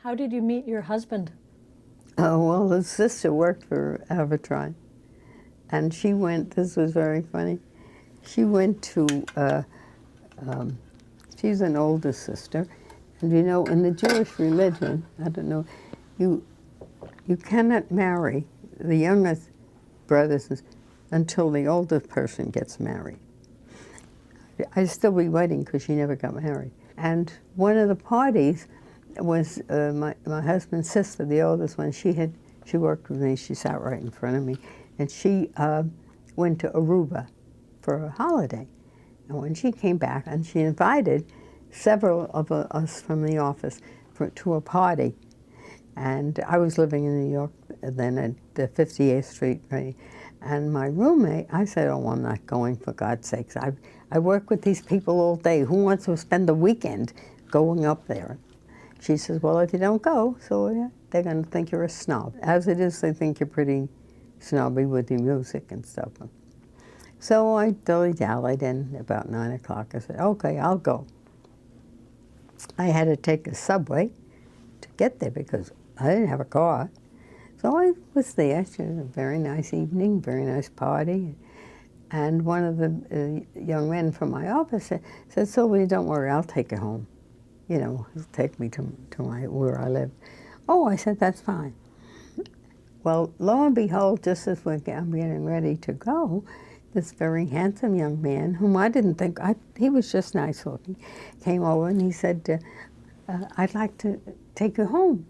How did you meet your husband? Oh, well, his sister worked for Amherst, and she went, this was very funny, she went to, she's an older sister, and you know, in the Jewish religion, I don't know, you cannot marry the youngest brothers until the oldest person gets married. I'd still be waiting because she never got married. And one of the parties was my husband's sister, the oldest one. She worked with me. She sat right in front of me, and she went to Aruba for a holiday. And when she came back, and she invited several of us from the office to a party. And I was living in New York then at the 58th Street, right? And my roommate, I said, "Oh, I'm not going, for God's sakes. I work with these people all day. Who wants to spend the weekend going up there?" She says, "Well, if you don't go, so yeah, they're going to think you're a snob. As it is, they think you're pretty snobby with the music and stuff." So I dilly-dallied, and about 9 o'clock I said, "Okay, I'll go." I had to take a subway to get there because I didn't have a car. So I was there. It was a very nice evening, very nice party. And one of the young men from my office said, "Sylvia, don't worry, I'll take you home. You know, he'll take me to where I live." "Oh," I said, "that's fine." Well, lo and behold, just as I'm getting ready to go, this very handsome young man, whom I didn't think, he was just nice looking, came over and he said, "I'd like to take you home."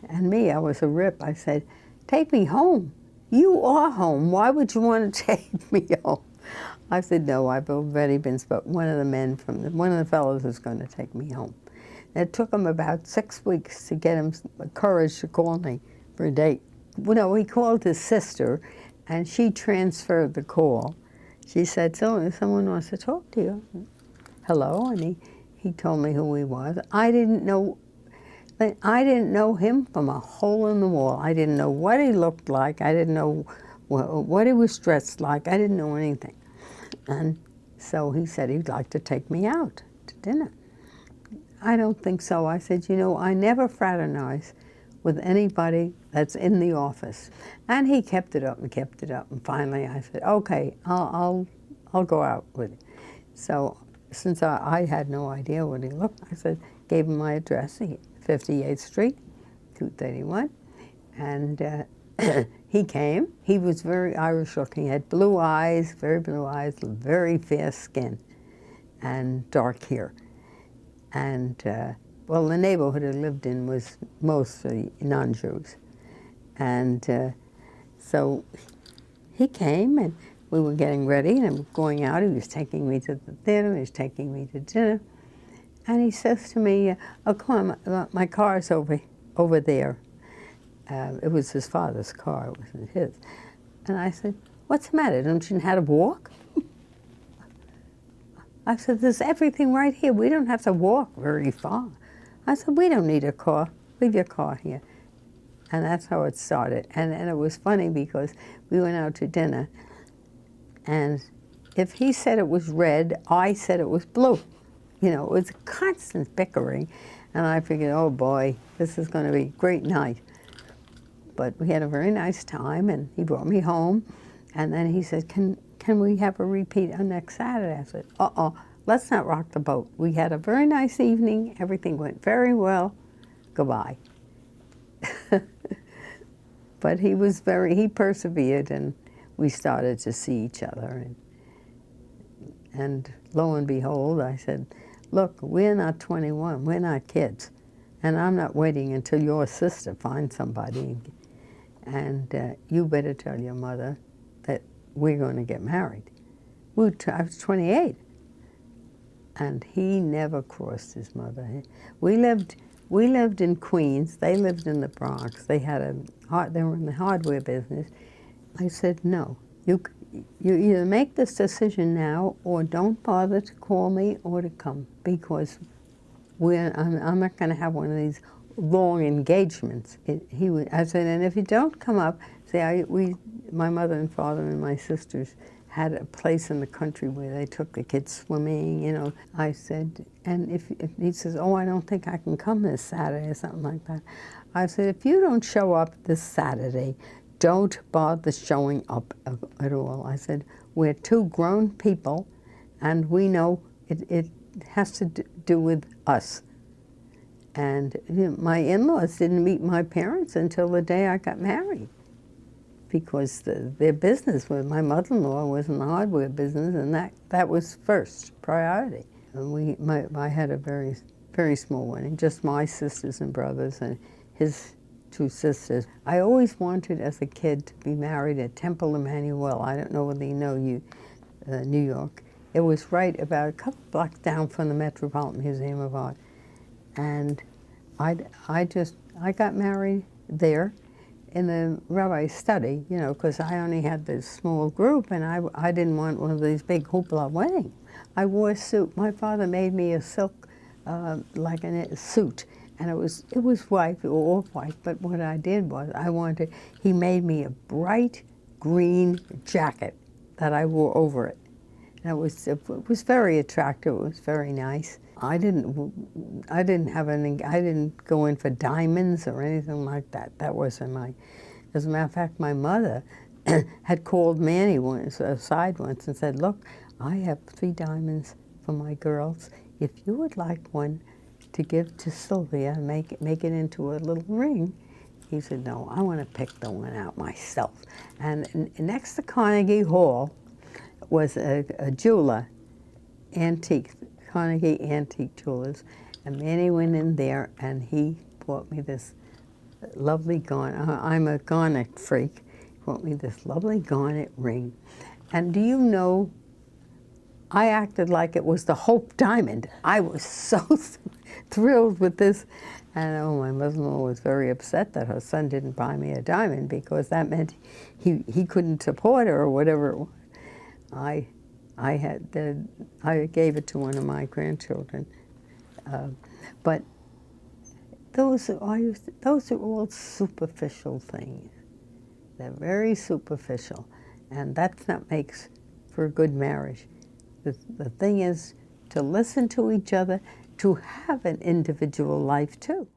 And me, I was a rip. I said, "Take me home? You are home. Why would you want to take me home?" I said, "No, I've already been spoken. One of the men one of the fellows is going to take me home." It took him about 6 weeks to get him courage to call me for a date. Well, no, he called his sister, and she transferred the call. She said, "So, someone wants to talk to you." "Hello," and he told me who he was. I didn't know him from a hole in the wall. I didn't know what he looked like. I didn't know what he was dressed like. I didn't know anything. And so he said he'd like to take me out to dinner. "I don't think so." I said, "You know, I never fraternize with anybody that's in the office." And he kept it up and kept it up. And finally I said, "Okay, I'll go out with you." So since I had no idea what he looked like, I said, gave him my address, 58th Street, 231. And he came. He was very Irish looking. He had blue eyes, very blue eyes, very fair skin, and dark hair. And well, the neighborhood he lived in was mostly non-Jews. And so he came, and we were getting ready, and going out. He was taking me to the theater, he was taking me to dinner. And he says to me, "Oh, come on, my car's over there." It was his father's car, it wasn't his. And I said, "What's the matter? Don't you know how to walk?" I said, "There's everything right here. We don't have to walk very far." I said, "We don't need a car. Leave your car here." And that's how it started. And it was funny because we went out to dinner, and if he said it was red, I said it was blue. You know, it was constant bickering. And I figured, oh boy, this is going to be a great night. But we had a very nice time, and he brought me home. And then he said, can we have a repeat on next Saturday? I said, let's not rock the boat. We had a very nice evening. Everything went very well. Goodbye. But he persevered, and we started to see each other. And lo and behold, I said, "Look, we're not 21, we're not kids. And I'm not waiting until your sister finds somebody. And you better tell your mother that we're going to get married." I was 28. And he never crossed his mother. We lived in Queens. They lived in the Bronx. They were in the hardware business. I said, "No, you either make this decision now, or don't bother to call me or to come, because I'm not going to have one of these long engagements." I said, "And if you don't come up," my mother and father and my sisters had a place in the country where they took the kids swimming, you know. I said, and if he says, oh, I don't think I can come this Saturday or something like that. I said, if you don't show up this Saturday, don't bother showing up at all. I said, we're two grown people, and we know it has to do with us. And you know, my in-laws didn't meet my parents until the day I got married, because their business with my mother-in-law was in the hardware business, and that was first priority. And I had a very, very small wedding, just my sisters and brothers and his two sisters. I always wanted as a kid to be married at Temple Emanu-El. I don't know whether you know New York. It was right about a couple blocks down from the Metropolitan Museum of Art. And I got married there in the rabbi's study, you know, because I only had this small group, and I didn't want one of these big hoopla weddings. I wore a suit. My father made me a silk, like a suit, and it was white, all white, but what I did was he made me a bright green jacket that I wore over it. And it was very attractive, it was very nice. I didn't go in for diamonds or anything like that. That wasn't as a matter of fact, my mother had called Manny aside once and said, look, I have 3 diamonds for my girls. If you would like one to give to Sylvia and make it into a little ring, he said, no, I want to pick the one out myself. And next to Carnegie Hall was a jeweler, antique, Carnegie Antique Jewelers, and Manny went in there and he bought me this lovely garnet. I'm a garnet freak. He bought me this lovely garnet ring. And do you know, I acted like it was the Hope diamond. I was so thrilled with this. And oh, my mother-in-law was very upset that her son didn't buy me a diamond, because that meant he couldn't support her or whatever it was. I gave it to one of my grandchildren, but those are all superficial things. They're very superficial, and that's what makes for a good marriage. The thing is to listen to each other, to have an individual life too.